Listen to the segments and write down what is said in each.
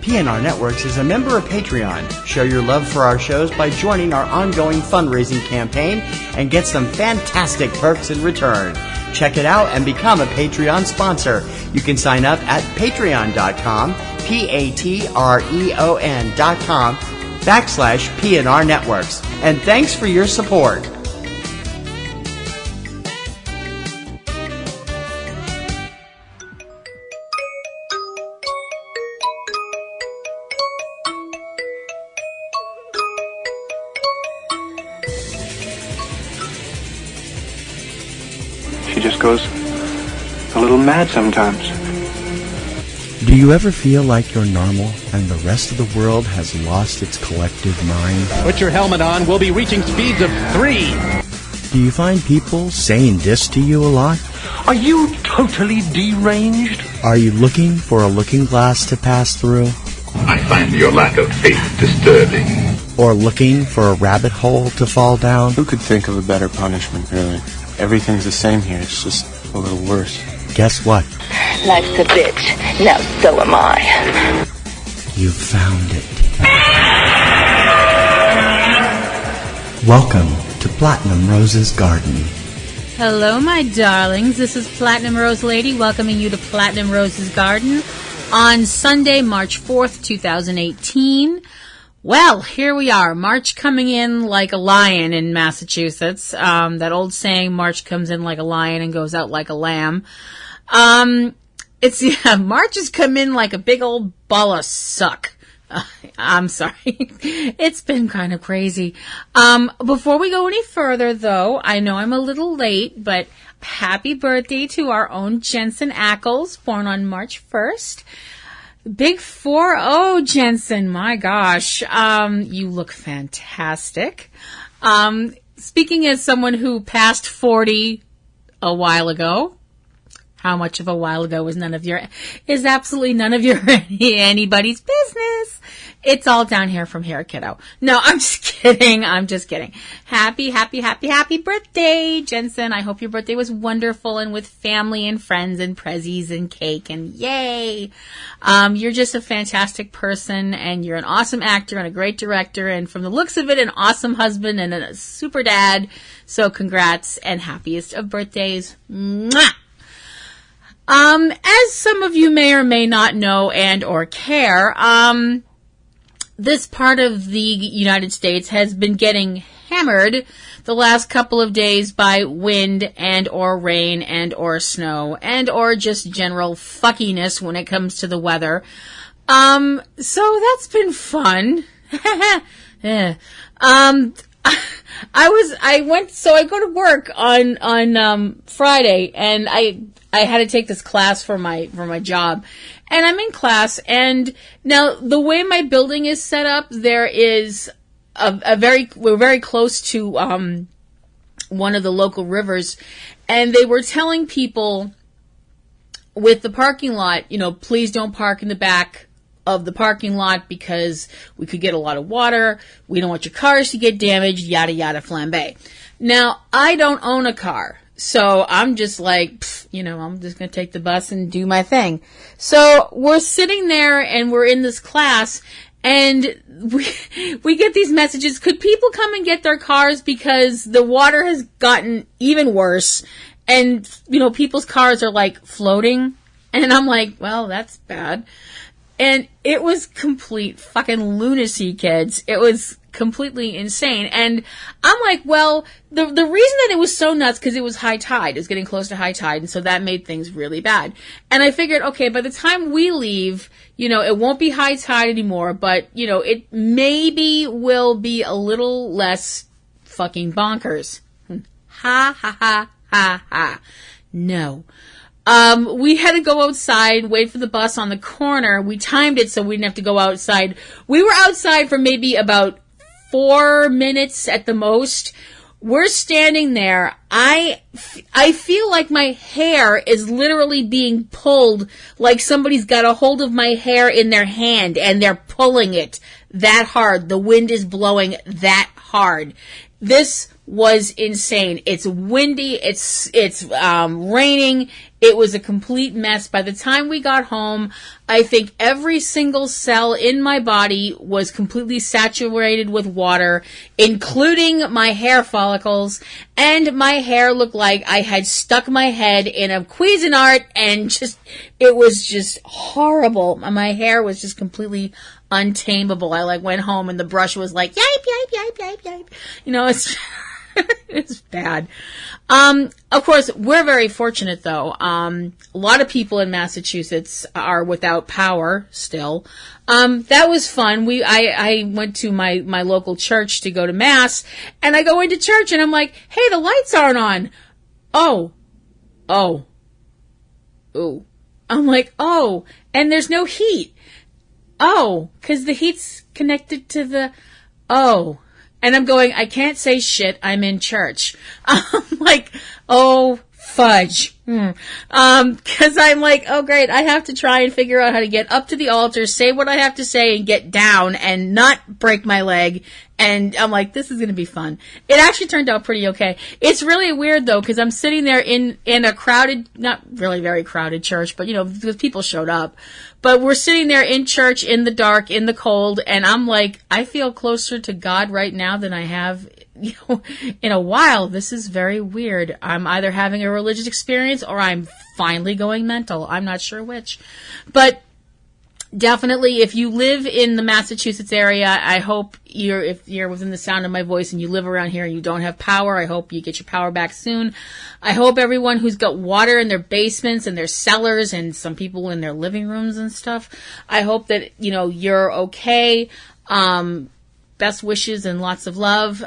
PNR Networks is a member of Patreon. Show your love for our shows by joining our ongoing fundraising campaign and get some fantastic perks in return. Check it out and become a Patreon sponsor. You can sign up at patreon.com, patreon.com/PNR Networks. And thanks for your support. She just goes a little mad sometimes. Do you ever feel like you're normal and the rest of the world has lost its collective mind? Put your helmet on. We'll be reaching speeds of 3. Do you find people saying this to you a lot? Are you totally deranged? Are you looking for a looking glass to pass through? I find your lack of faith disturbing. Or looking for a rabbit hole to fall down? Who could think of a better punishment, really? Everything's the same here, it's just a little worse. Guess what? Life's a bitch. Now so am I. You found it. Welcome to Platinum Rose's Garden. Hello, my darlings. This is Platinum Rose Lady welcoming you to Platinum Rose's Garden on Sunday, March 4th, 2018. Well, here we are. March coming in like a lion in Massachusetts. That old saying, March comes in like a lion and goes out like a lamb. March has come in like a big old ball of suck. I'm sorry. It's been kind of crazy. Before we go any further, though, I know I'm a little late, but happy birthday to our own Jensen Ackles, born on March 1st. Big 4-0, Jensen. My gosh. You look fantastic. Speaking as someone who passed 40 a while ago, how much of a while ago is absolutely none of your anybody's business. It's all down here from here, kiddo. No, I'm just kidding. Happy birthday, Jensen. I hope your birthday was wonderful and with family and friends and prezzies and cake and yay. You're just a fantastic person and you're an awesome actor and a great director and from the looks of it, an awesome husband and a super dad. So congrats and happiest of birthdays. Mwah! As some of you may or may not know and or care, this part of the United States has been getting hammered the last couple of days by wind and or rain and or snow and or just general fuckiness when it comes to the weather. So that's been fun. Yeah. I go to work on Friday and I had to take this class for my job. And I'm in class and now the way my building is set up, there is we're very close to, one of the local rivers and they were telling people with the parking lot, please don't park in the back of the parking lot because we could get a lot of water. We don't want your cars to get damaged, yada, yada, flambe. Now, I don't own a car. So I'm just like, I'm just going to take the bus and do my thing. So we're sitting there and we're in this class and we get these messages. Could people come and get their cars because the water has gotten even worse and, people's cars are like floating. And I'm like, well, that's bad. And it was complete fucking lunacy, kids. It was completely insane. And I'm like, well, the reason that it was so nuts, because it was high tide. It was getting close to high tide, and so that made things really bad. And I figured, okay, by the time we leave, it won't be high tide anymore, but, it maybe will be a little less fucking bonkers. Ha, ha, ha, ha, ha. No. We had to go outside, wait for the bus on the corner. We timed it so we didn't have to go outside. We were outside for maybe about 4 minutes at the most. We're standing there. I feel like my hair is literally being pulled, like somebody's got a hold of my hair in their hand and they're pulling it that hard. The wind is blowing that hard. This was insane. It's windy. It's raining. It was a complete mess. By the time we got home, I think every single cell in my body was completely saturated with water, including my hair follicles, and my hair looked like I had stuck my head in a Cuisinart, and it was just horrible. My hair was just completely untamable. I went home and the brush was like, yipe, yipe, yipe, yipe, yipe. It's it's bad. Of course, we're very fortunate though. A lot of people in Massachusetts are without power still. That was fun. I went to my local church to go to mass, and I go into church and I'm like, hey, the lights aren't on. Oh. I'm like, oh, and there's no heat. Oh, 'cause the heat's connected to the, and I'm going, I can't say shit, I'm in church. I'm like, oh, fudge. 'Cause I'm like, oh great, I have to try and figure out how to get up to the altar, say what I have to say, and get down and not break my leg. And I'm like, this is going to be fun. It actually turned out pretty okay. It's really weird though, because I'm sitting there in a crowded, not really very crowded church, but because people showed up. But we're sitting there in church, in the dark, in the cold, and I'm like, I feel closer to God right now than I have, in a while. This is very weird. I'm either having a religious experience or I'm finally going mental. I'm not sure which. But definitely, if you live in the Massachusetts area, I hope if you're within the sound of my voice and you live around here and you don't have power, I hope you get your power back soon. I hope everyone who's got water in their basements and their cellars and some people in their living rooms and stuff, I hope that, you're okay. Best wishes and lots of love.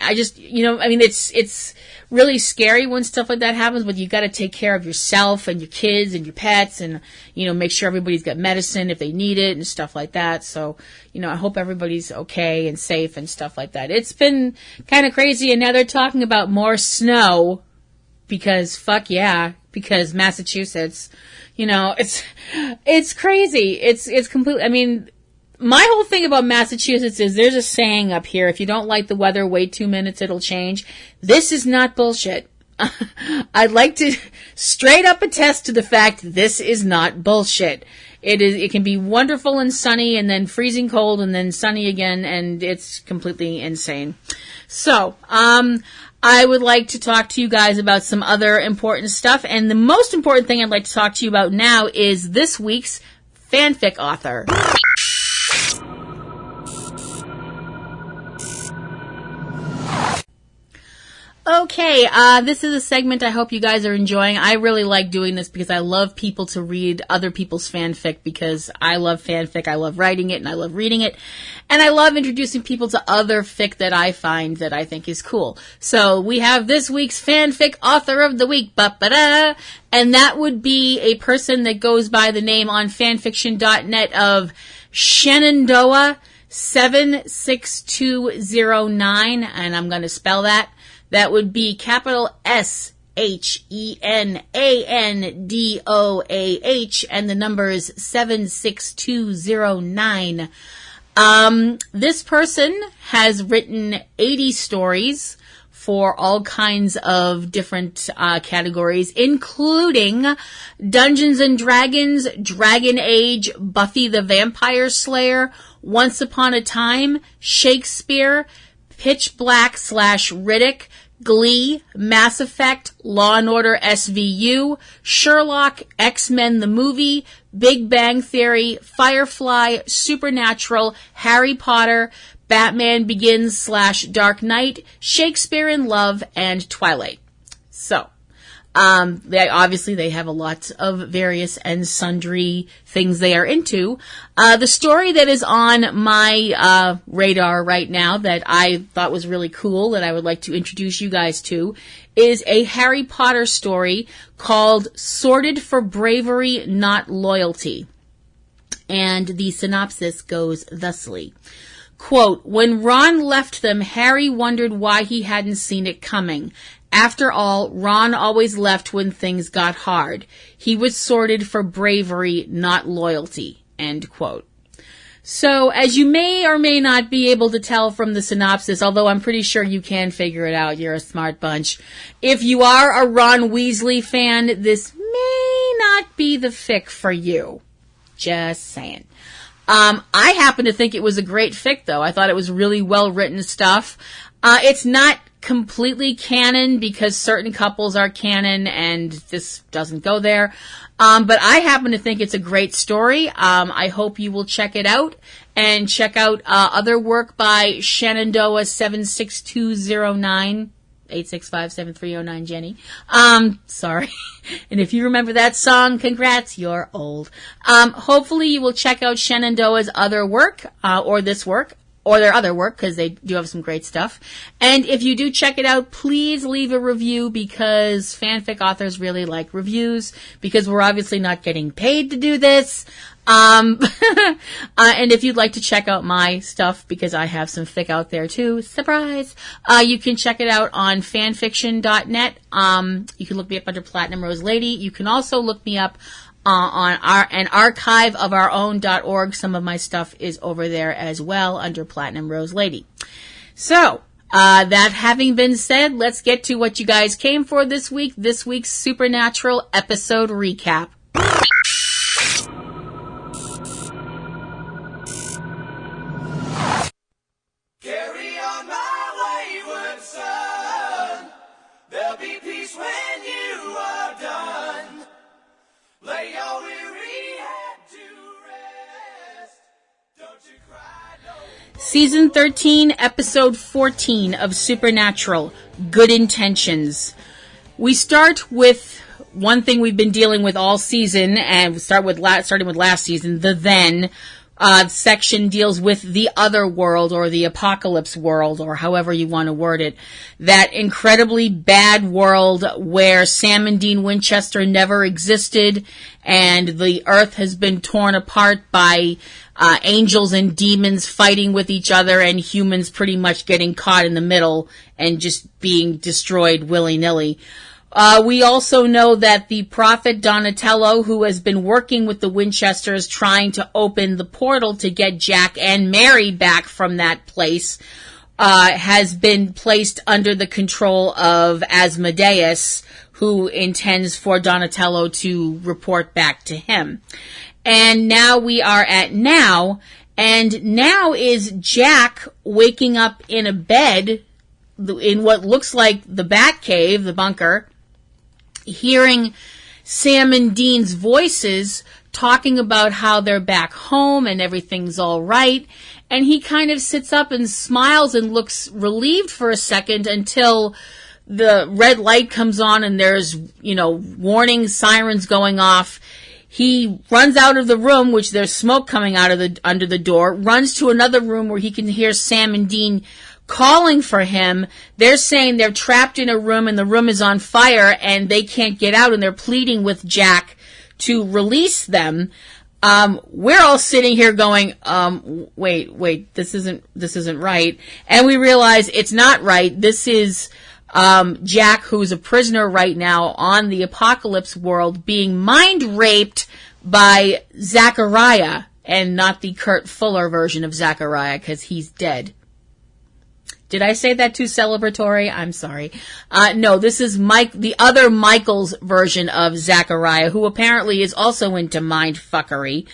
It's really scary when stuff like that happens, but you got to take care of yourself and your kids and your pets and, make sure everybody's got medicine if they need it and stuff like that. So, I hope everybody's okay and safe and stuff like that. It's been kind of crazy, and now they're talking about more snow because fuck yeah, because Massachusetts, it's crazy. It's completely, my whole thing about Massachusetts is there's a saying up here, if you don't like the weather, wait 2 minutes, it'll change. This is not bullshit. I'd like to straight up attest to the fact this is not bullshit. It can be wonderful and sunny and then freezing cold and then sunny again, and it's completely insane. So, I would like to talk to you guys about some other important stuff, and the most important thing I'd like to talk to you about now is this week's fanfic author. Okay, this is a segment I hope you guys are enjoying. I really like doing this because I love people to read other people's fanfic because I love fanfic. I love writing it and I love reading it. And I love introducing people to other fic that I find that I think is cool. So we have this week's fanfic author of the week, and that would be a person that goes by the name on fanfiction.net of Shenandoah 76209, and I'm going to spell that. That would be capital SHENANDOAH, and the number is 76209. This person has written 80 stories for all kinds of different categories, including Dungeons and Dragons, Dragon Age, Buffy the Vampire Slayer, Once Upon a Time, Shakespeare, Pitch Black / Riddick, Glee, Mass Effect, Law and Order SVU, Sherlock, X-Men the Movie, Big Bang Theory, Firefly, Supernatural, Harry Potter, Batman Begins / Dark Knight, Shakespeare in Love, and Twilight. So, they have a lot of various and sundry things they are into. The story that is on my radar right now that I thought was really cool that I would like to introduce you guys to is a Harry Potter story called Sorted for Bravery, Not Loyalty. And the synopsis goes thusly. Quote, when Ron left them, Harry wondered why he hadn't seen it coming. After all, Ron always left when things got hard. He was sorted for bravery, not loyalty. End quote. So, as you may or may not be able to tell from the synopsis, although I'm pretty sure you can figure it out, you're a smart bunch. If you are a Ron Weasley fan, this may not be the fic for you. Just saying. I happen to think it was a great fic, though. I thought it was really well-written stuff. It's not completely canon because certain couples are canon and this doesn't go there. But I happen to think it's a great story. I hope you will check it out and check out other work by Shenandoah 76209. 865-7309 Jenny. Sorry. And if you remember that song, congrats, you're old. Hopefully you will check out Shenandoah's other work, or this work, or their other work, because they do have some great stuff. And if you do check it out, please leave a review, because fanfic authors really like reviews, because we're obviously not getting paid to do this. And if you'd like to check out my stuff, because I have some fic out there too, surprise, you can check it out on fanfiction.net. You can look me up under Platinum Rose Lady. You can also look me up on an archive of our own.org. Some of my stuff is over there as well under Platinum Rose Lady. So, that having been said, let's get to what you guys came for this week. This week's Supernatural episode recap. Carry on my wayward son. There'll be peace when you are done. Lay your weary head to rest. Don't you cry no more. Season 13, Episode 14 of Supernatural, Good Intentions. We start with one thing we've been dealing with all season, and we starting with last season, the Then. Section deals with the other world, or the apocalypse world, or however you want to word it. That incredibly bad world where Sam and Dean Winchester never existed, and the earth has been torn apart by angels and demons fighting with each other, and humans pretty much getting caught in the middle and just being destroyed willy-nilly. We also know that the prophet Donatello, who has been working with the Winchesters trying to open the portal to get Jack and Mary back from that place, has been placed under the control of Asmodeus, who intends for Donatello to report back to him. And now we are at now, and now is Jack waking up in a bed in what looks like the Batcave, the bunker, hearing Sam and Dean's voices talking about how they're back home and everything's all right. And he kind of sits up and smiles and looks relieved for a second until the red light comes on and there's, warning sirens going off. He runs out of the room, which there's smoke coming out of under the door, runs to another room where he can hear Sam and Dean calling for him. They're saying they're trapped in a room and the room is on fire and they can't get out, and they're pleading with Jack to release them. We're all sitting here going, wait, this isn't right. And we realize it's not right. This is Jack, who's a prisoner right now on the apocalypse world, being mind raped by Zachariah, and not the Kurt Fuller version of Zachariah, because he's dead. Did I say that too celebratory? I'm sorry. No, this is the other Michael's version of Zachariah, who apparently is also into mind fuckery,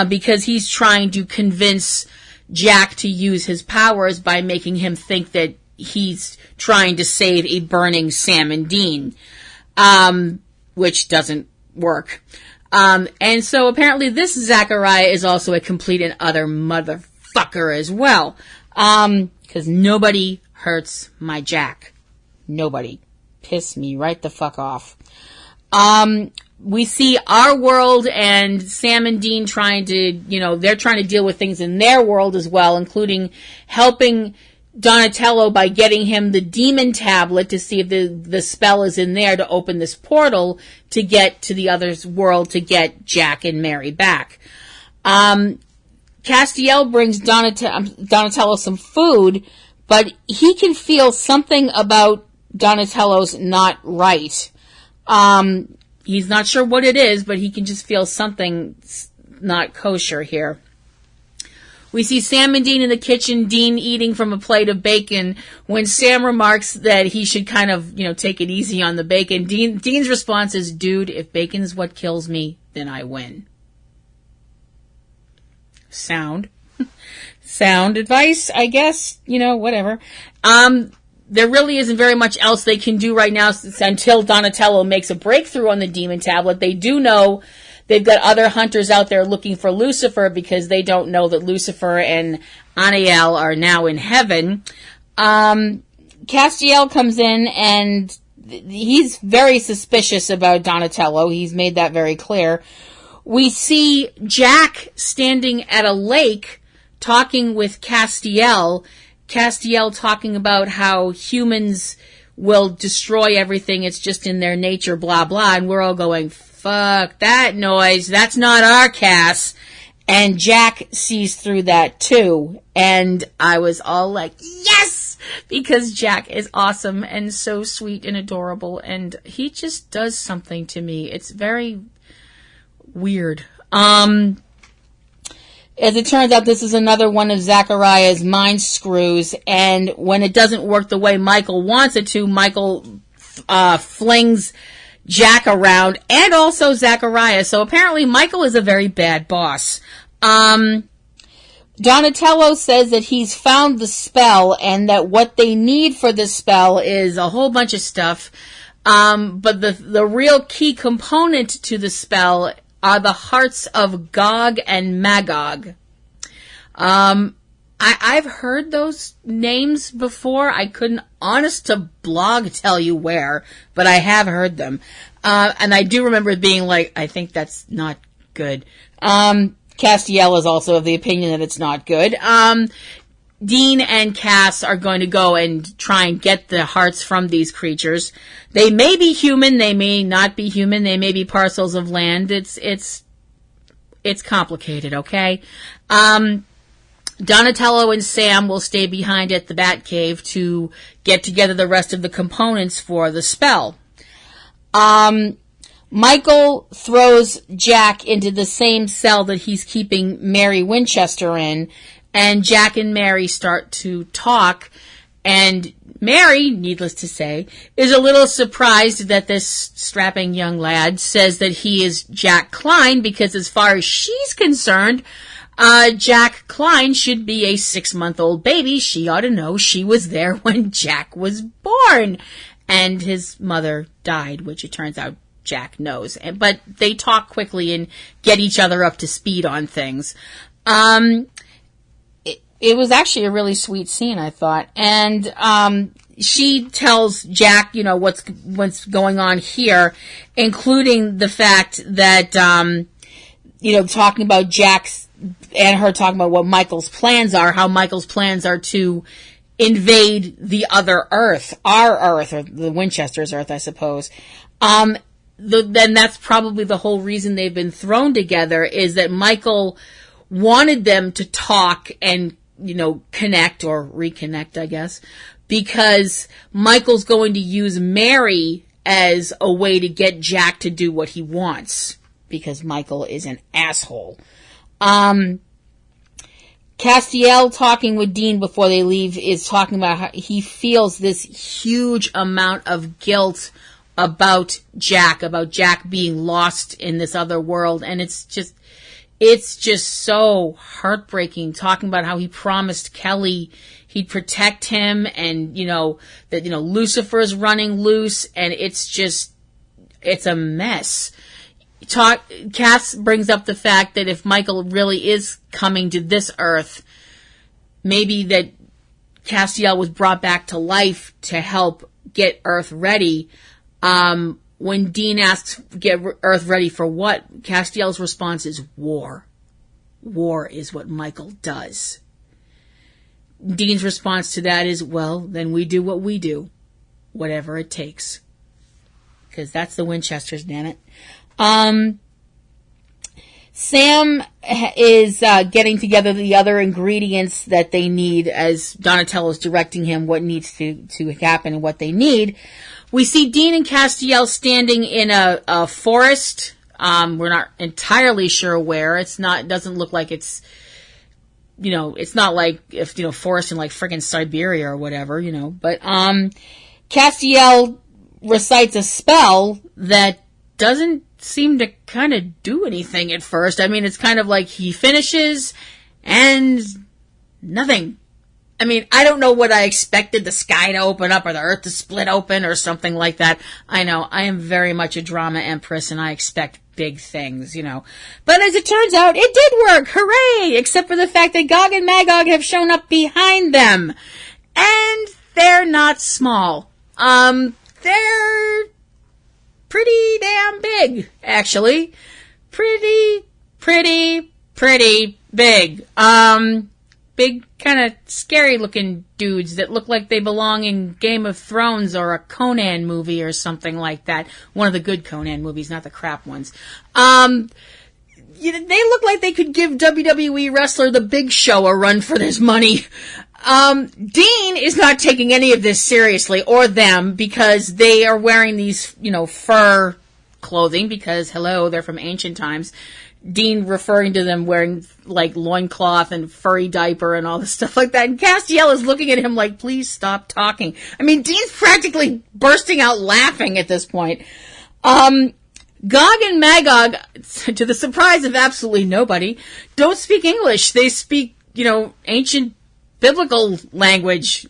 because he's trying to convince Jack to use his powers by making him think that he's trying to save a burning Sam and Dean, which doesn't work. And so apparently this Zachariah is also a complete and utter motherfucker as well. Because nobody hurts my Jack. Nobody. Piss me right the fuck off. We see our world and Sam and Dean trying to, they're trying to deal with things in their world as well, including helping Donatello by getting him the demon tablet to see if the spell is in there to open this portal to get to the other's world to get Jack and Mary back. Castiel brings Donatello some food, but he can feel something about Donatello's not right. He's not sure what it is, but he can just feel something not kosher here. We see Sam and Dean in the kitchen, Dean eating from a plate of bacon, when Sam remarks that he should kind of, take it easy on the bacon. Dean's response is, dude, if bacon's what kills me, then I win. Sound advice, I guess, whatever. There really isn't very much else they can do right now until Donatello makes a breakthrough on the demon tablet. They do know they've got other hunters out there looking for Lucifer because they don't know that Lucifer and Aniel are now in heaven. Castiel comes in and he's very suspicious about Donatello. He's made that very clear. We see Jack standing at a lake talking with Castiel talking about how humans will destroy everything. It's just in their nature, blah, blah. And we're all going, fuck that noise. That's not our Cass. And Jack sees through that too. And I was all like, yes! Because Jack is awesome and so sweet and adorable. And he just does something to me. It's very weird. As it turns out, this is another one of Zachariah's mind screws, and when it doesn't work the way Michael wants it to, Michael flings Jack around, and also Zachariah. So apparently Michael is a very bad boss. Donatello says that he's found the spell, and that what they need for the spell is a whole bunch of stuff. But the real key component to the spell are the hearts of Gog and Magog. I've heard those names before. I couldn't, honest to blog, tell you where, but I have heard them. And I do remember it being like, I think that's not good. Castiel is also of the opinion that it's not good. Dean and Cass are going to go and try and get the hearts from these creatures. They may be human, they may not be human, they may be parcels of land. It's complicated, okay? Donatello and Sam will stay behind at the Batcave to get together the rest of the components for the spell. Michael throws Jack into the same cell that he's keeping Mary Winchester in, and Jack and Mary start to talk, and Mary, needless to say, is a little surprised that this strapping young lad says that he is Jack Klein, because as far as she's concerned, Jack Klein should be a 6-month-old baby. She ought to know she was there when Jack was born, and his mother died, which it turns out Jack knows. But they talk quickly and get each other up to speed on things. It was actually a really sweet scene, I thought. And she tells Jack, what's going on here, including the fact that, talking about Jack's and her talking about what Michael's plans are, how Michael's plans are to invade the other Earth, our Earth, or the Winchester's Earth, I suppose. Then that's probably the whole reason they've been thrown together, is that Michael wanted them to talk and connect or reconnect, I guess, because Michael's going to use Mary as a way to get Jack to do what he wants, because Michael is an asshole. Castiel, talking with Dean before they leave, is talking about how he feels this huge amount of guilt about Jack being lost in this other world, and it's just so heartbreaking, talking about how he promised Kelly he'd protect him, and, that, Lucifer's running loose, and it's a mess. Cass brings up the fact that if Michael really is coming to this Earth, maybe that Castiel was brought back to life to help get Earth ready. When Dean asks, get Earth ready for what? Castiel's response is war. War is what Michael does. Dean's response to that is, well, then we do what we do. Whatever it takes. Because that's the Winchesters, damn it. Sam is getting together the other ingredients that they need, as Donatello's directing him what needs to happen and what they need. We see Dean and Castiel standing in a forest. We're not entirely sure where. It doesn't look like it's it's not like if, forest in like friggin' Siberia or whatever, but, Castiel recites a spell that doesn't seem to kind of do anything at first. I mean, it's kind of like he finishes and nothing. I mean, I don't know what I expected, the sky to open up or the earth to split open or something like that. I know, I am very much a drama empress and I expect big things, But as it turns out, it did work! Hooray! Except for the fact that Gog and Magog have shown up behind them. And they're not small. They're pretty damn big, actually. Pretty big. Big, kind of scary-looking dudes that look like they belong in Game of Thrones or a Conan movie or something like that. One of the good Conan movies, not the crap ones. They look like they could give WWE wrestler The Big Show a run for his money. Dean is not taking any of this seriously, or them, because they are wearing these, fur clothing, because, hello, they're from ancient times. Dean referring to them wearing, like, loincloth and furry diaper and all this stuff like that. And Castiel is looking at him like, please stop talking. I mean, Dean's practically bursting out laughing at this point. Gog and Magog, to the surprise of absolutely nobody, don't speak English. They speak, ancient biblical language.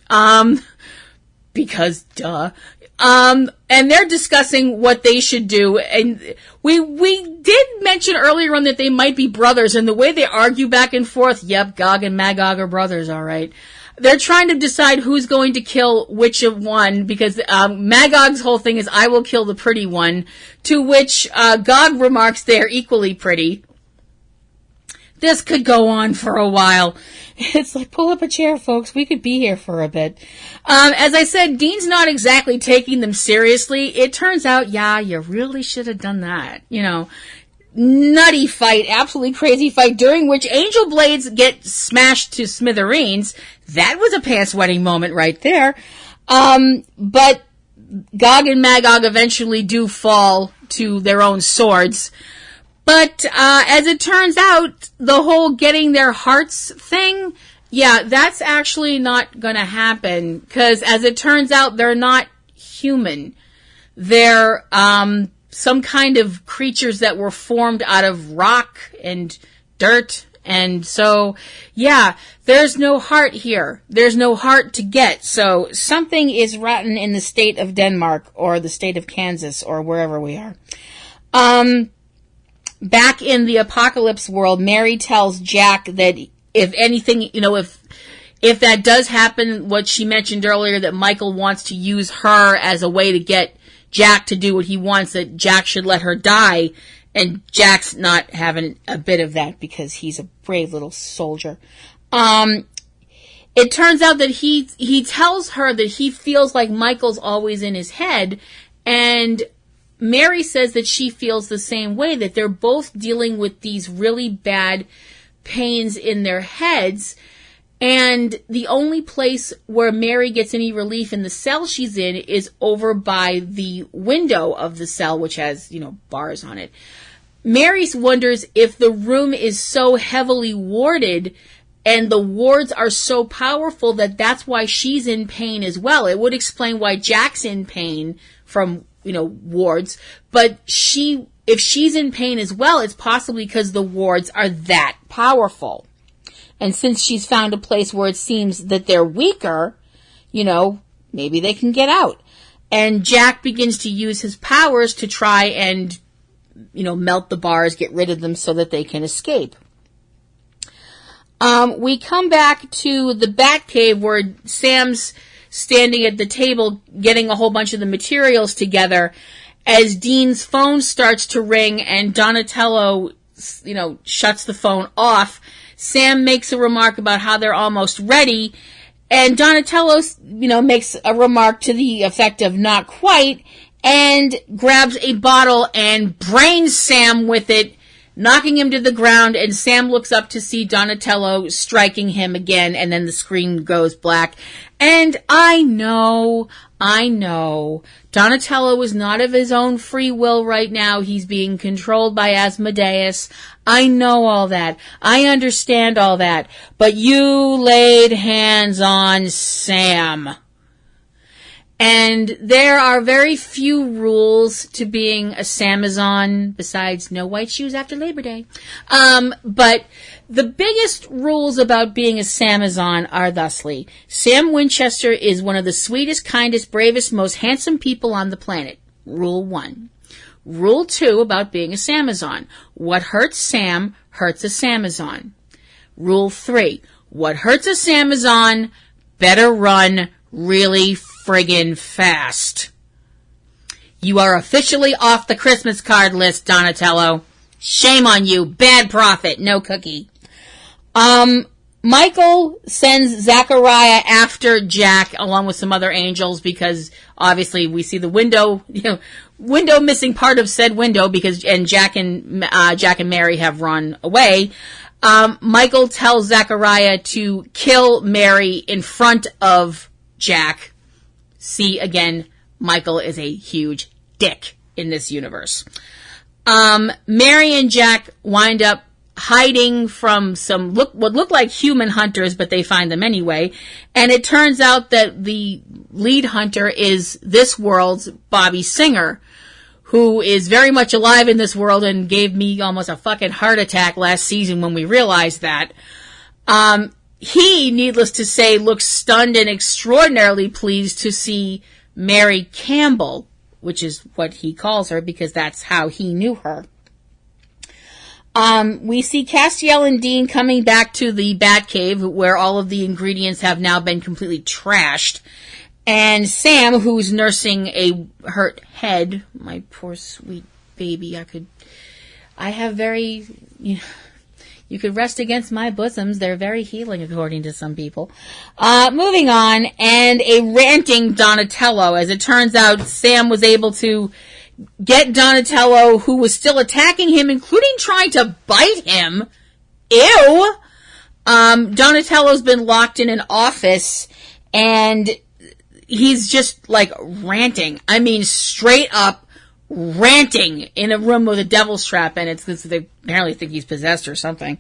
Because, duh. And they're discussing what they should do. And we did mention earlier on that they might be brothers, and the way they argue back and forth, yep, Gog and Magog are brothers, alright. They're trying to decide who's going to kill which of one, because Magog's whole thing is, I will kill the pretty one, to which Gog remarks they're equally pretty. This could go on for a while. It's like, pull up a chair, folks. We could be here for a bit. As I said, Dean's not exactly taking them seriously. It turns out, yeah, you really should have done that. Nutty fight, absolutely crazy fight, during which angel blades get smashed to smithereens. That was a pants-wetting moment right there. But Gog and Magog eventually do fall to their own swords. But as it turns out, the whole getting their hearts thing, yeah, that's actually not going to happen. Because as it turns out, they're not human. They're some kind of creatures that were formed out of rock and dirt. And so, yeah, there's no heart here. There's no heart to get. So something is rotten in the state of Denmark or the state of Kansas or wherever we are. Back in the apocalypse world, Mary tells Jack that if anything, if that does happen, what she mentioned earlier, that Michael wants to use her as a way to get Jack to do what he wants, that Jack should let her die. And Jack's not having a bit of that because he's a brave little soldier. It turns out that he tells her that he feels like Michael's always in his head, and Mary says that she feels the same way, that they're both dealing with these really bad pains in their heads, and the only place where Mary gets any relief in the cell she's in is over by the window of the cell, which has, bars on it. Mary wonders if the room is so heavily warded and the wards are so powerful that that's why she's in pain as well. It would explain why Jack's in pain from wards, but if she's in pain as well, it's possibly because the wards are that powerful. And since she's found a place where it seems that they're weaker, maybe they can get out. And Jack begins to use his powers to try and, melt the bars, get rid of them so that they can escape. We come back to the Batcave where Sam's standing at the table getting a whole bunch of the materials together as Dean's phone starts to ring and Donatello, shuts the phone off. Sam makes a remark about how they're almost ready, and Donatello, makes a remark to the effect of not quite, and grabs a bottle and brains Sam with it, knocking him to the ground, and Sam looks up to see Donatello striking him again, and then the screen goes black. And I know I know. Donatello is not of his own free will right now. He's being controlled by Asmodeus. I know all that. I understand all that. But you laid hands on Sam. And there are very few rules to being a Samazon, besides no white shoes after Labor Day. But the biggest rules about being a Samazon are thusly. Sam Winchester is one of the sweetest, kindest, bravest, most handsome people on the planet. Rule 1. Rule 2 about being a Samazon. What hurts Sam hurts a Samazon. Rule 3. What hurts a Samazon better run really friggin' fast. You are officially off the Christmas card list, Donatello. Shame on you. Bad prophet. No cookie. Michael sends Zachariah after Jack along with some other angels because obviously we see the window missing part of said window and Jack and Mary have run away. Michael tells Zachariah to kill Mary in front of Jack. See, again, Michael is a huge dick in this universe. Mary and Jack wind up hiding from what look like human hunters, but they find them anyway. And it turns out that the lead hunter is this world's Bobby Singer, who is very much alive in this world and gave me almost a fucking heart attack last season when we realized that. He, needless to say, looks stunned and extraordinarily pleased to see Mary Campbell, which is what he calls her because that's how he knew her. We see Castiel and Dean coming back to the Batcave where all of the ingredients have now been completely trashed. And Sam, who's nursing a hurt head, my poor sweet baby, you could rest against my bosoms. They're very healing, according to some people. Moving on, and a ranting Donatello. As it turns out, Sam was able to get Donatello, who was still attacking him, including trying to bite him. Ew! Donatello's been locked in an office, and he's just, ranting. I mean, straight up ranting in a room with a devil's trap, and they apparently think he's possessed or something.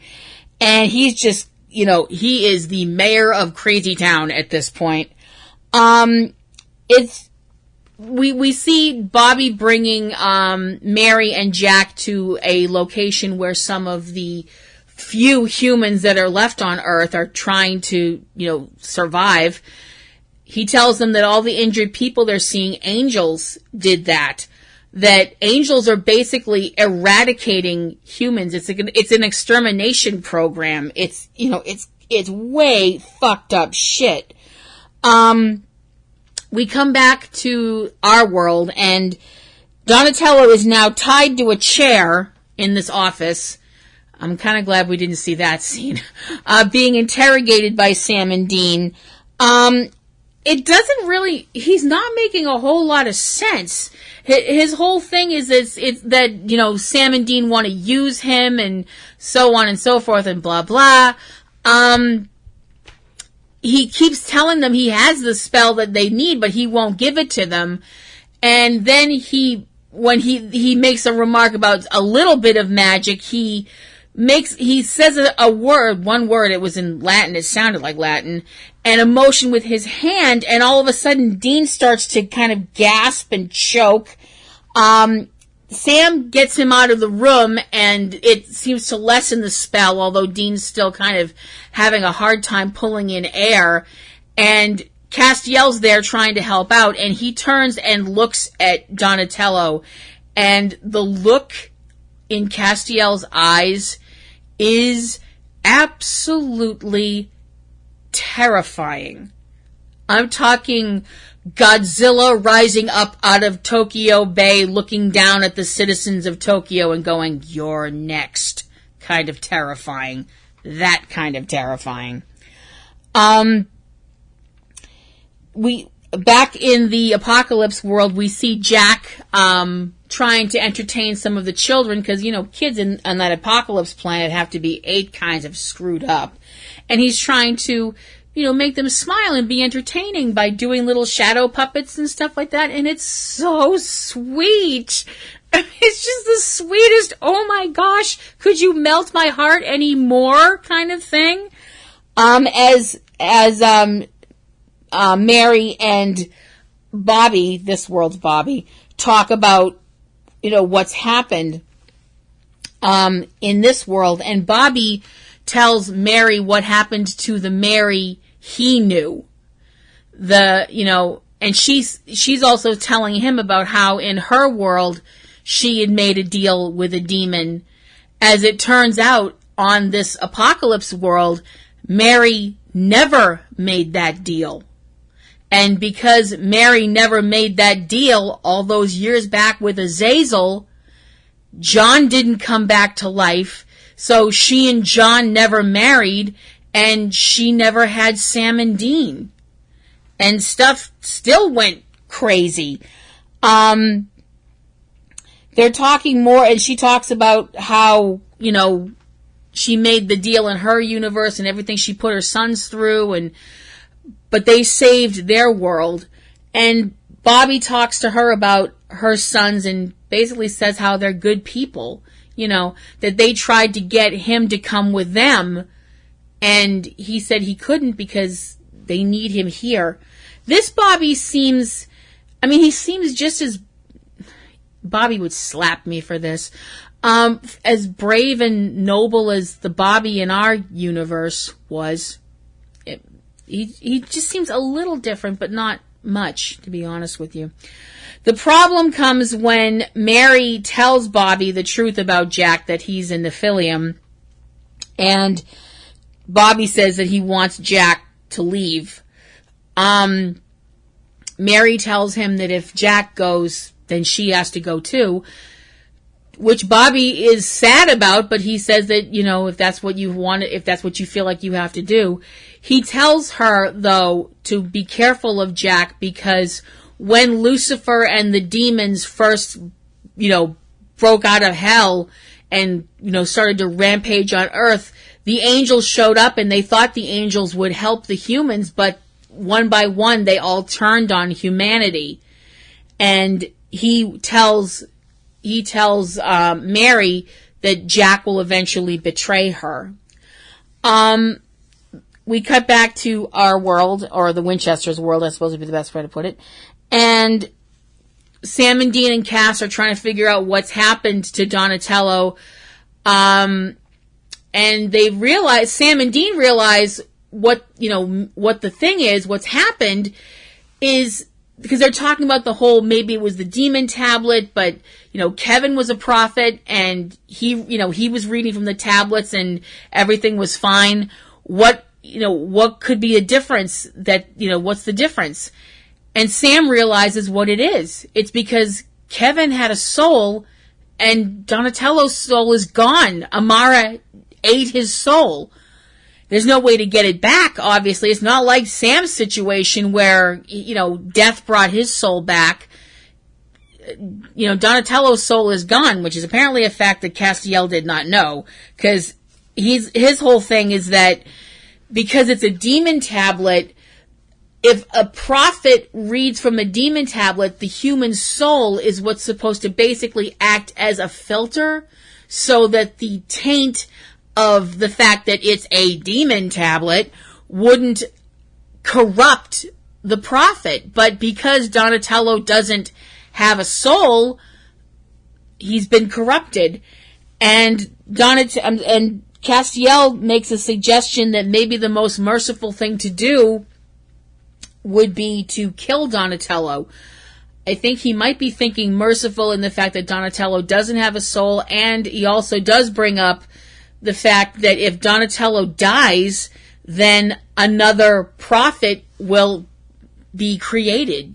And he's just, he is the mayor of Crazy Town at this point. We see Bobby bringing Mary and Jack to a location where some of the few humans that are left on Earth are trying to, survive. He tells them that all the injured people they're seeing, angels did that. That angels are basically eradicating humans. It's an extermination program. It's way fucked up shit. We come back to our world, and Donatello is now tied to a chair in this office. I'm kind of glad we didn't see that scene. Being interrogated by Sam and Dean. He's not making a whole lot of sense. His whole thing is that Sam and Dean want to use him and so on and so forth and blah, blah. He keeps telling them he has the spell that they need, but he won't give it to them. And then when he makes a remark about a little bit of magic, he says one word, it was in Latin, it sounded like Latin, and a motion with his hand, and all of a sudden Dean starts to kind of gasp and choke. Sam gets him out of the room, and it seems to lessen the spell, although Dean's still kind of having a hard time pulling in air. And Castiel's there trying to help out, and he turns and looks at Donatello, and the look in Castiel's eyes is absolutely terrifying. I'm talking Godzilla rising up out of Tokyo Bay, looking down at the citizens of Tokyo and going, "You're next." Kind of terrifying. That kind of terrifying. Back in the apocalypse world, we see Jack trying to entertain some of the children, because, kids on that apocalypse planet have to be 8 kinds of screwed up. And he's trying to make them smile and be entertaining by doing little shadow puppets and stuff like that. And it's so sweet. It's just the sweetest, oh my gosh, could you melt my heart anymore kind of thing. As Mary and Bobby, this world's Bobby, talk about, what's happened in this world. And Bobby tells Mary what happened to the Mary he knew. And she's also telling him about how in her world she had made a deal with a demon. As it turns out, on this apocalypse world, Mary never made that deal. And because Mary never made that deal all those years back with Azazel, John didn't come back to life. So she and John never married, and she never had Sam and Dean. And stuff still went crazy. They're talking more, and she talks about how, she made the deal in her universe and everything she put her sons through, but they saved their world. And Bobby talks to her about her sons and basically says how they're good people, that they tried to get him to come with them, and he said he couldn't because they need him here. This Bobby seems just as, Bobby would slap me for this, as brave and noble as the Bobby in our universe was. He just seems a little different, but not much, to be honest with you. The problem comes when Mary tells Bobby the truth about Jack, that he's a Nephilim, and Bobby says that he wants Jack to leave. Mary tells him that if Jack goes, then she has to go too, which Bobby is sad about, but he says that, if that's what you want, if that's what you feel like you have to do. He tells her, though, to be careful of Jack, because when Lucifer and the demons first, broke out of hell and, started to rampage on earth, the angels showed up and they thought the angels would help the humans, but one by one they all turned on humanity. And he tells Mary that Jack will eventually betray her. We cut back to our world, or the Winchester's world, I suppose would be the best way to put it. And Sam and Dean and Cass are trying to figure out what's happened to Donatello. And Sam and Dean realize what the thing is, what's happened is, because they're talking about the whole, maybe it was the demon tablet, but, Kevin was a prophet and he was reading from the tablets and everything was fine. What could be a difference what's the difference? And Sam realizes what it is. It's because Kevin had a soul and Donatello's soul is gone. Amara ate his soul. There's no way to get it back, obviously. It's not like Sam's situation where, death brought his soul back. Donatello's soul is gone, which is apparently a fact that Castiel did not know. Because his whole thing is that because it's a demon tablet, if a prophet reads from a demon tablet, the human soul is what's supposed to basically act as a filter so that the taint of the fact that it's a demon tablet wouldn't corrupt the prophet. But because Donatello doesn't have a soul, he's been corrupted. And Castiel makes a suggestion that maybe the most merciful thing to do would be to kill Donatello. I think he might be thinking merciful in the fact that Donatello doesn't have a soul, and he also does bring up the fact that if Donatello dies, then another prophet will be created,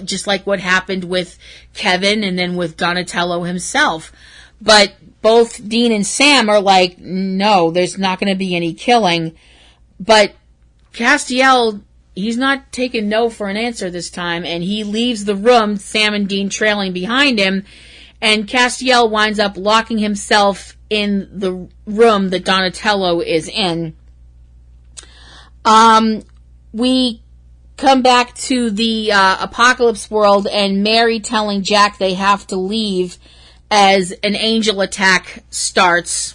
just like what happened with Kevin and then with Donatello himself. But both Dean and Sam are like, no, there's not going to be any killing. But Castiel, he's not taking no for an answer this time, and he leaves the room, Sam and Dean trailing behind him, and Castiel winds up locking himself in the room that Donatello is in. We come back to the apocalypse world and Mary telling Jack they have to leave as an angel attack starts.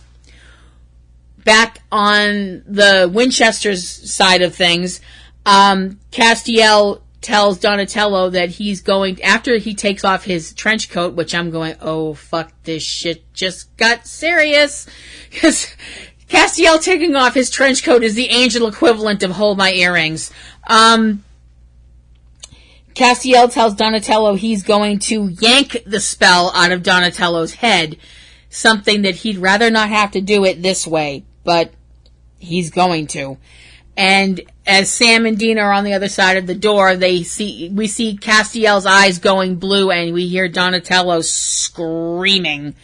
Back on the Winchester's side of things, Castiel tells Donatello that he's going, after he takes off his trench coat, which I'm going, oh, fuck, this shit just got serious. Because Castiel taking off his trench coat is the angel equivalent of hold my earrings. Castiel tells Donatello he's going to yank the spell out of Donatello's head, something that he'd rather not have to do it this way, but he's going to. And as Sam and Dean are on the other side of the door, we see Castiel's eyes going blue, and we hear Donatello screaming.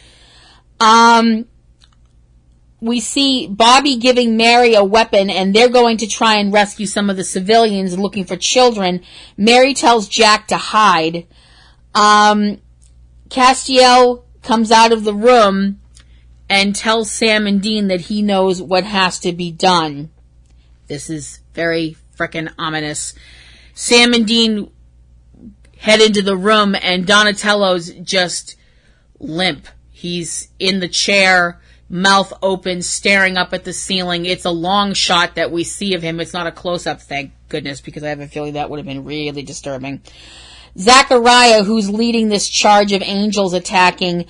We see Bobby giving Mary a weapon, and they're going to try and rescue some of the civilians looking for children. Mary tells Jack to hide. Castiel comes out of the room and tells Sam and Dean that he knows what has to be done. This is very frickin' ominous. Sam and Dean head into the room, and Donatello's just limp. He's in the chair, mouth open, staring up at the ceiling. It's a long shot that we see of him. It's not a close-up, thank goodness, because I have a feeling that would have been really disturbing. Zachariah, who's leading this charge of angels attacking,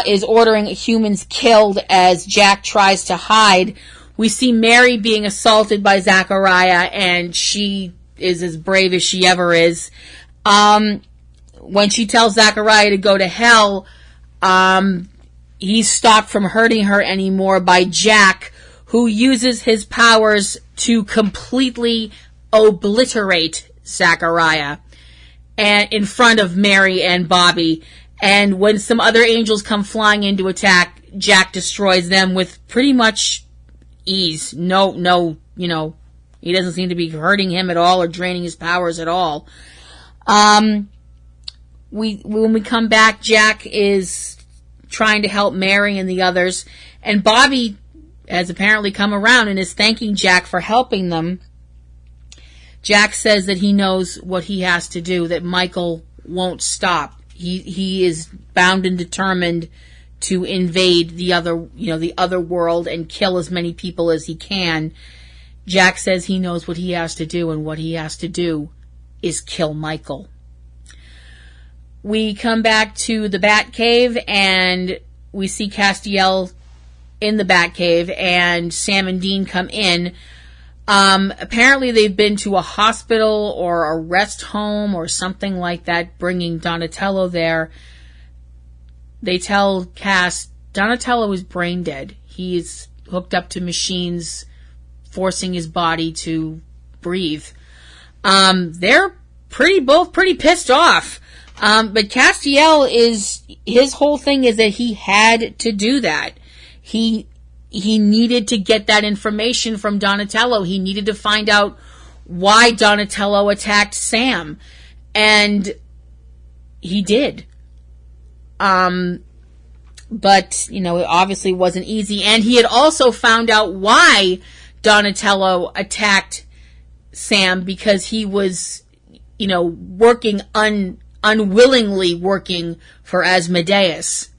is ordering humans killed as Jack tries to hide. We see Mary being assaulted by Zachariah, and she is as brave as she ever is. When she tells Zachariah to go to hell, he's stopped from hurting her anymore by Jack, who uses his powers to completely obliterate Zachariah and in front of Mary and Bobby. And when some other angels come flying in to attack, Jack destroys them with pretty much ease. No, he doesn't seem to be hurting him at all or draining his powers at all. When we come back, Jack is trying to help Mary and the others, and Bobby has apparently come around and is thanking Jack for helping them. Jack says that he knows what he has to do, that Michael won't stop. He is bound and determined to invade the other world and kill as many people as he can. Jack says he knows what he has to do, and what he has to do is kill Michael. We come back to the Batcave, and we see Castiel in the Batcave, and Sam and Dean come in. Apparently they've been to a hospital or a rest home or something like that, bringing Donatello there. They tell Cass Donatello is brain dead. He's hooked up to machines, forcing his body to breathe. They're both pretty pissed off. But Castiel his whole thing is that he had to do that. He needed to get that information from Donatello. He needed to find out why Donatello attacked Sam. And he did. But, it obviously wasn't easy. And he had also found out why Donatello attacked Sam, because he was, working unwillingly working for Asmodeus.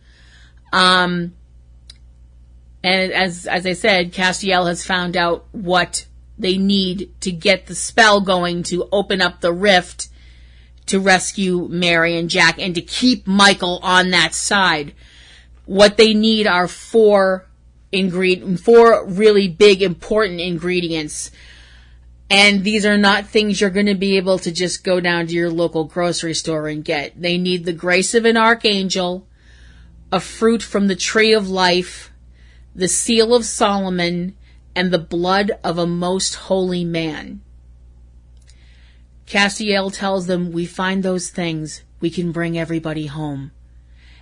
And as I said, Castiel has found out what they need to get the spell going to open up the rift to rescue Mary and Jack and to keep Michael on that side. What they need are four really big, important ingredients. And these are not things you're going to be able to just go down to your local grocery store and get. They need the grace of an archangel, a fruit from the tree of life, the seal of Solomon, and the blood of a most holy man. Castiel tells them, we find those things, we can bring everybody home.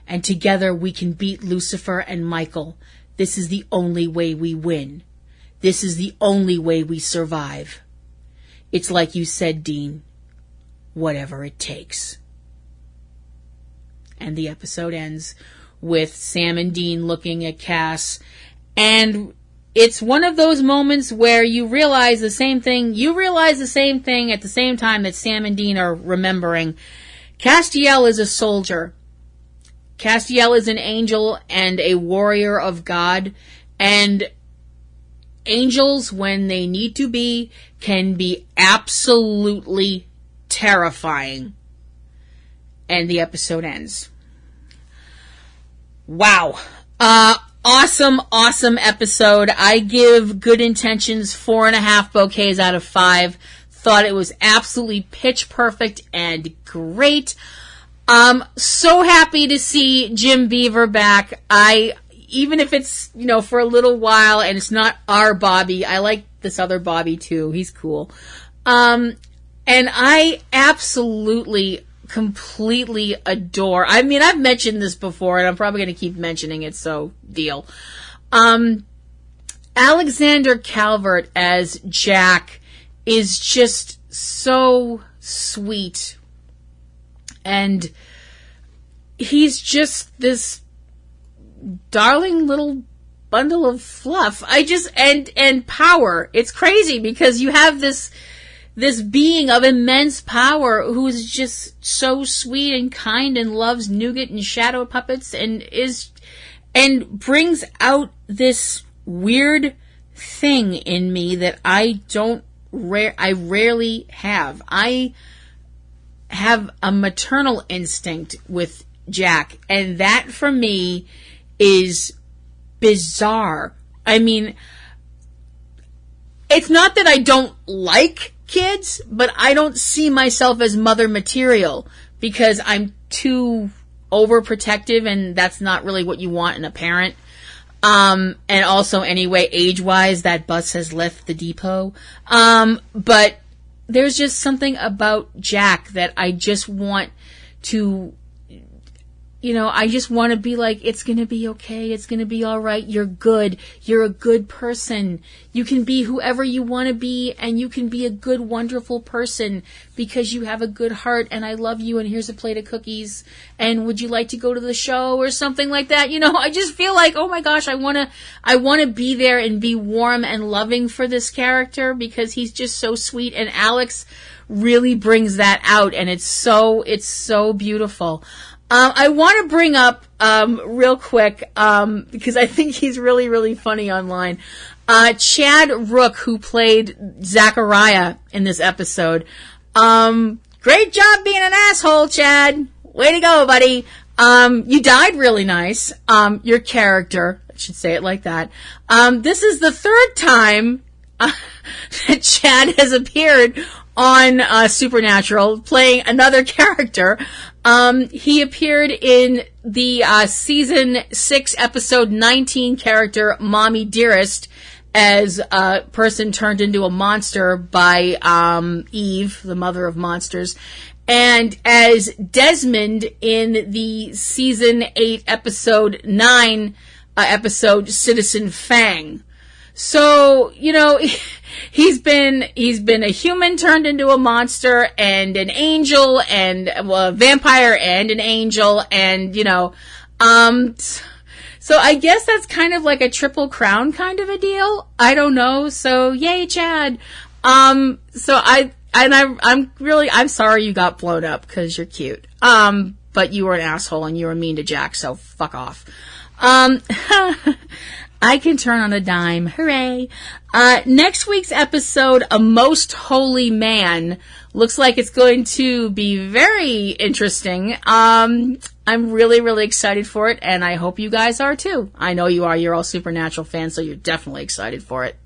And together we can beat Lucifer and Michael. This is the only way we win. This is the only way we survive. It's like you said, Dean, whatever it takes. And the episode ends with Sam and Dean looking at Cass, and it's one of those moments where you realize the same thing at the same time that Sam and Dean are remembering. Castiel is a soldier. Castiel is an angel and a warrior of God, and angels, when they need to be, can be absolutely terrifying. And the episode ends. Wow. Awesome episode. I give Good Intentions 4.5 bouquets out of 5. Thought it was absolutely pitch perfect and great. So happy to see Jim Beaver back. Even if it's, for a little while and it's not our Bobby, I like this other Bobby too. He's cool. And I absolutely, completely adore, I've mentioned this before and I'm probably going to keep mentioning it, so deal. Alexander Calvert as Jack is just so sweet. And he's just this darling little bundle of fluff. And power. It's crazy because you have this being of immense power who is just so sweet and kind and loves nougat and shadow puppets and brings out this weird thing in me that I rarely have. I have a maternal instinct with Jack, and that for me is bizarre. It's not that I don't like kids, but I don't see myself as mother material because I'm too overprotective, and that's not really what you want in a parent. And also, anyway, age-wise, that bus has left the depot. But there's just something about Jack that I just want to, I just want to be like, it's going to be okay. It's going to be all right. You're good. You're a good person. You can be whoever you want to be, and you can be a good, wonderful person because you have a good heart, and I love you, and here's a plate of cookies, and would you like to go to the show or something like that? I just feel like, oh my gosh, I want to be there and be warm and loving for this character because he's just so sweet, and Alex really brings that out, and it's so beautiful. I want to bring up, real quick, because I think he's really, really funny online. Chad Rook, who played Zachariah in this episode. Great job being an asshole, Chad. Way to go, buddy. You died really nice. Your character, I should say it like that. This is the third time that Chad has appeared on Supernatural, playing another character. He appeared in the season 6, episode 19 character Mommy Dearest as a person turned into a monster by Eve, the mother of monsters, and as Desmond in the season 8, episode 9 episode Citizen Fang. So, he's been a human turned into a monster and an angel and a vampire and an angel and, so I guess that's kind of like a triple crown kind of a deal. I don't know. So yay, Chad. I'm sorry you got blown up because you're cute. But you were an asshole and you were mean to Jack, so fuck off. I can turn on a dime. Hooray. Next week's episode, A Most Holy Man, looks like it's going to be very interesting. I'm really, really excited for it, and I hope you guys are too. I know you are. You're all Supernatural fans, so you're definitely excited for it.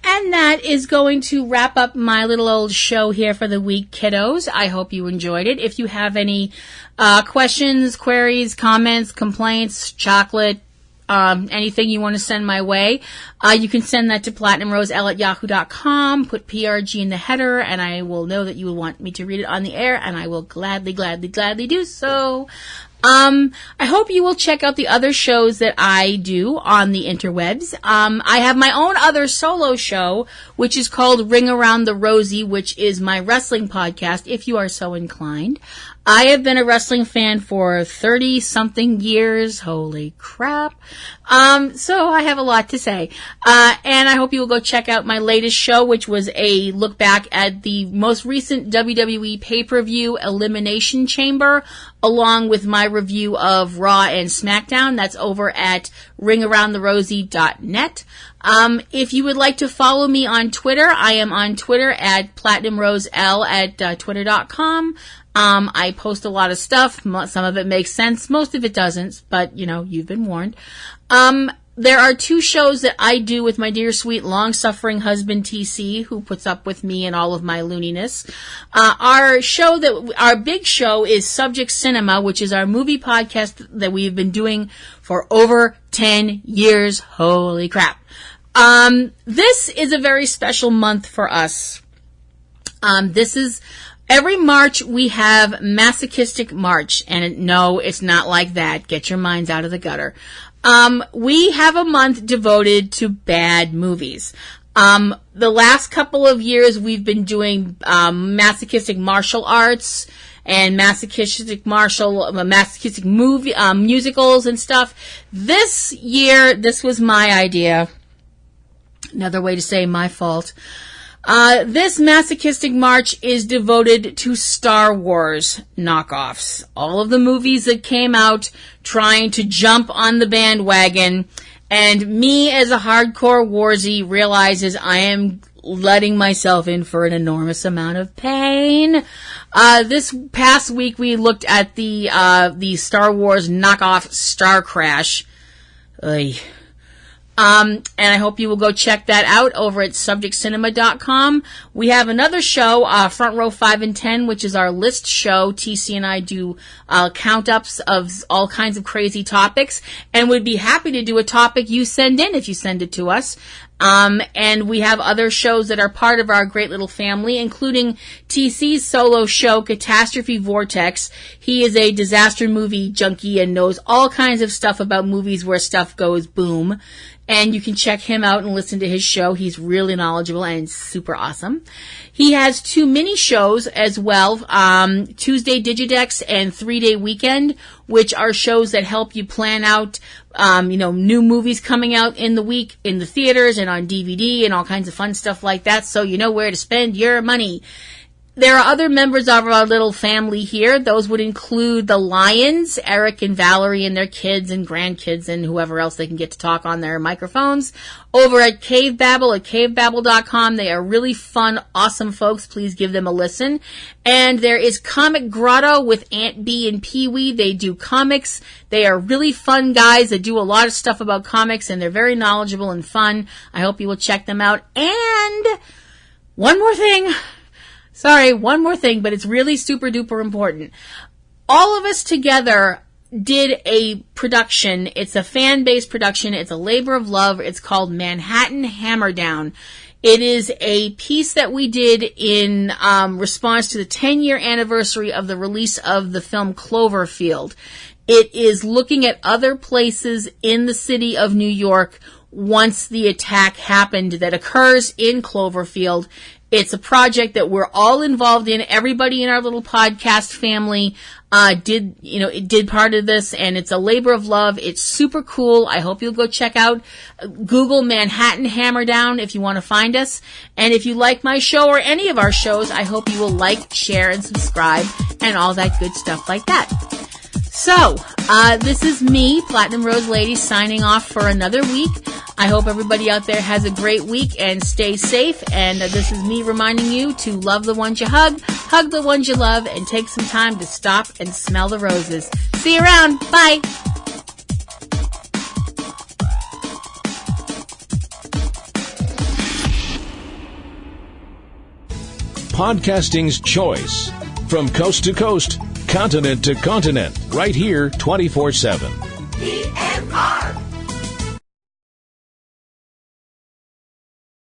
And that is going to wrap up my little old show here for the week, kiddos. I hope you enjoyed it. If you have any questions, queries, comments, complaints, chocolate, anything you want to send my way, you can send that to platinumrosel@yahoo.com. Put PRG in the header, and I will know that you will want me to read it on the air, and I will gladly do so. I hope you will check out the other shows that I do on the interwebs. I have my own other solo show, which is called Ring Around the Rosie, which is my wrestling podcast, if you are so inclined. I have been a wrestling fan for 30-something years. Holy crap. So I have a lot to say. And I hope you will go check out my latest show, which was a look back at the most recent WWE pay-per-view Elimination Chamber, along with my review of Raw and SmackDown. That's over at ringaroundtherosie.net. If you would like to follow me on Twitter, I am on Twitter at PlatinumRoseL at twitter.com. I post a lot of stuff. Some of it makes sense. Most of it doesn't, but, you've been warned. There are 2 shows that I do with my dear, sweet, long-suffering husband, TC, who puts up with me and all of my looniness. Our big show is Subject Cinema, which is our movie podcast that we've been doing for over 10 years. Holy crap. This is a very special month for us. Every March, we have Masochistic March, and no, it's not like that. Get your minds out of the gutter. We have a month devoted to bad movies. The last couple of years, we've been doing masochistic martial arts and masochistic movie musicals and stuff. This year, this was my idea. Another way to say my fault. This masochistic March is devoted to Star Wars knockoffs. All of the movies that came out trying to jump on the bandwagon. And me, as a hardcore warzy, realizes I am letting myself in for an enormous amount of pain. This past week, we looked at the Star Wars knockoff Star Crash. And I hope you will go check that out over at subjectcinema.com. We have another show, Front Row 5 and 10, which is our list show. TC and I do count-ups of all kinds of crazy topics, and we'd be happy to do a topic you send in if you send it to us. And we have other shows that are part of our great little family, including TC's solo show, Catastrophe Vortex. He is a disaster movie junkie and knows all kinds of stuff about movies where stuff goes boom. And you can check him out and listen to his show. He's really knowledgeable and super awesome. He has 2 mini shows as well, Tuesday Digidex and 3-Day Weekend, which are shows that help you plan out, new movies coming out in the week in the theaters and on DVD and all kinds of fun stuff like that, so you know where to spend your money. There are other members of our little family here. Those would include the Lions, Eric and Valerie and their kids and grandkids and whoever else they can get to talk on their microphones. Over at Cavebabble at Cavebabble.com. They are really fun, awesome folks. Please give them a listen. And there is Comic Grotto with Aunt Bee and Pee-wee. They do comics. They are really fun guys that do a lot of stuff about comics, and they're very knowledgeable and fun. I hope you will check them out. And one more thing. Sorry, one more thing, but it's really super duper important. All of us together did a production. It's a fan-based production. It's a labor of love. It's called Manhattan Hammerdown. It is a piece that we did in response to the 10-year anniversary of the release of the film Cloverfield. It is looking at other places in the city of New York once the attack happened that occurs in Cloverfield. It's a project that we're all involved in. Everybody in our little podcast family did part of this, and it's a labor of love. It's super cool. I hope you'll go check out Google Manhattan Hammerdown if you want to find us. And if you like my show or any of our shows, I hope you will like, share, and subscribe, and all that good stuff like that. So, this is me, Platinum Rose Lady, signing off for another week. I hope everybody out there has a great week and stay safe. And this is me reminding you to love the ones you hug the ones you love, and take some time to stop and smell the roses. See you around. Bye. Podcasting's choice. From coast to coast, continent to continent, right here 24/7. PNRNetworks.